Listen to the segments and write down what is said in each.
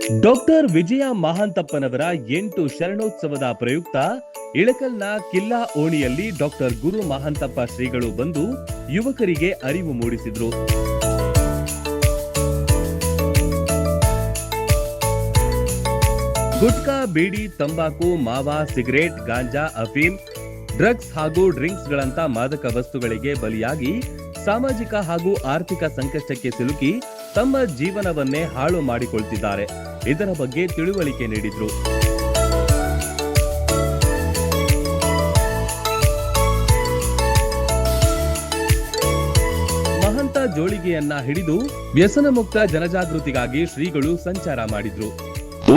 Doctor ವಿಜಯ ಮಹಾಂತಪ್ಪನವರ 8 ಶರಣೋತ್ಸವದ ಪ್ರಯುಕ್ತ ಇಳಕಲ್ನ ಕಿಲ್ಲಾ ಓಣಿಯಲ್ಲಿ doctor ಗುರು ಮಹಾಂತಪ್ಪ ಶ್ರೀಗಳು ಬಂದು ಯುವಕರಿಗೆ ಅರಿವು ಮೂಡಿಸಿದರು. ಗುಟ್ಕಾ, ಬೀಡಿ, ತಂಬಾಕು, ಮಾವಾ, ಸಿಗರೇಟ್, ಗಾಂಜಾ, ಅಫೀಮ್, ಡ್ರಗ್ಸ್ ಹಾಗೂ ಡ್ರಿಂಕ್ಸ್ಗಳಂತ ಮಾದಕ ವಸ್ತುಗಳಿಗೆ ಬಲಿಯಾಗಿ ಸಾಮಾಜಿಕ ಹಾಗೂ ಆರ್ಥಿಕ ಸಂಕಷ್ಟಕ್ಕೆ ಸಿಲುಕಿ ತಮ್ಮ ಜೀವನವನ್ನೇ ಹಾಳು ಮಾಡಿಕೊಳ್ತಿದ್ದಾರೆ. ಇದರ ಬಗ್ಗೆ ತಿಳುವಳಿಕೆ ನೀಡಿದ್ರು. ಮಹಂತ ಜೋಳಿಗೆಯನ್ನ ಹಿಡಿದು ವ್ಯಸನ ಮುಕ್ತ ಜನಜಾಗೃತಿಗಾಗಿ ಶ್ರೀಗಳು ಸಂಚಾರ ಮಾಡಿದ್ರು.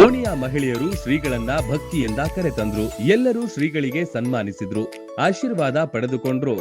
ಓಣಿಯ ಮಹಿಳೆಯರು ಶ್ರೀಗಳನ್ನ ಭಕ್ತಿಯಿಂದ ಕರೆತಂದ್ರು. ಎಲ್ಲರೂ ಶ್ರೀಗಳಿಗೆ ಸನ್ಮಾನಿಸಿದ್ರು, ಆಶೀರ್ವಾದ ಪಡೆದುಕೊಂಡ್ರು.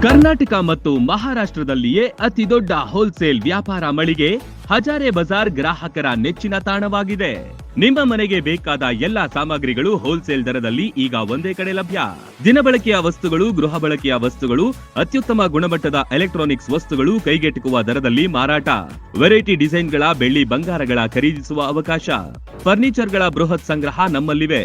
ಕರ್ನಾಟಕ ಮತ್ತು ಮಹಾರಾಷ್ಟ್ರದಲ್ಲಿಯೇ ಅತಿ ದೊಡ್ಡ ಹೋಲ್ಸೇಲ್ ವ್ಯಾಪಾರ ಮಳಿಗೆ ಹಜಾರೆ ಬಜಾರ್ ಗ್ರಾಹಕರ ನೆಚ್ಚಿನ ತಾಣವಾಗಿದೆ. ನಿಮ್ಮ ಮನೆಗೆ ಬೇಕಾದ ಎಲ್ಲಾ ಸಾಮಗ್ರಿಗಳು ಹೋಲ್ಸೇಲ್ ದರದಲ್ಲಿ ಈಗ ಒಂದೇ ಕಡೆ ಲಭ್ಯ. ದಿನಬಳಕೆಯ ವಸ್ತುಗಳು, ಗೃಹ ಬಳಕೆಯ ವಸ್ತುಗಳು, ಅತ್ಯುತ್ತಮ ಗುಣಮಟ್ಟದ ಎಲೆಕ್ಟ್ರಾನಿಕ್ಸ್ ವಸ್ತುಗಳು ಕೈಗೆಟುಕುವ ದರದಲ್ಲಿ ಮಾರಾಟ. ವೆರೈಟಿ ಡಿಸೈನ್ಗಳ ಬೆಳ್ಳಿ ಬಂಗಾರಗಳ ಖರೀದಿಸುವ ಅವಕಾಶ. ಫರ್ನಿಚರ್ಗಳ ಬೃಹತ್ ಸಂಗ್ರಹ ನಮ್ಮಲ್ಲಿವೆ.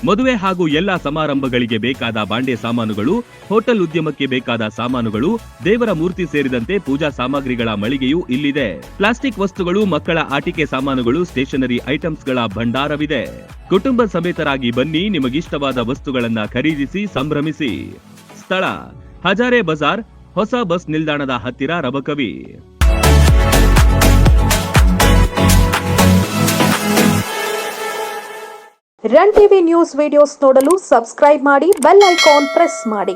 ಮದುವೆ ಹಾಗೂ ಎಲ್ಲಾ ಸಮಾರಂಭಗಳಿಗೆ ಬೇಕಾದ ಬಾಂಡೆ ಸಾಮಾನುಗಳು, ಹೋಟೆಲ್ ಉದ್ಯಮಕ್ಕೆ ಬೇಕಾದ ಸಾಮಾನುಗಳು, ದೇವರ ಮೂರ್ತಿ ಸೇರಿದಂತೆ ಪೂಜಾ ಸಾಮಗ್ರಿಗಳ ಮಳಿಗೆಯೂ ಇಲ್ಲಿದೆ. ಪ್ಲಾಸ್ಟಿಕ್ ವಸ್ತುಗಳು, ಮಕ್ಕಳ ಆಟಿಕೆ ಸಾಮಾನುಗಳು, ಸ್ಟೇಷನರಿ ಐಟಮ್ಸ್ಗಳ ಭಂಡಾರವಿದೆ. ಕುಟುಂಬ ಸಮೇತರಾಗಿ ಬನ್ನಿ, ನಿಮಗಿಷ್ಟವಾದ ವಸ್ತುಗಳನ್ನ ಖರೀದಿಸಿ ಸಂಭ್ರಮಿಸಿ. ಸ್ಥಳ: ಹಜಾರೆ ಬಜಾರ್, ಹೊಸ ಬಸ್ ನಿಲ್ದಾಣದ ಹತ್ತಿರ, Rabakavi. Run TV news videos ನೋಡಲು ಸಬ್ಸ್ಕ್ರೈಬ್ ಮಾಡಿ, ಬೆಲ್ ಐಕಾನ್ ಪ್ರೆಸ್ ಮಾಡಿ.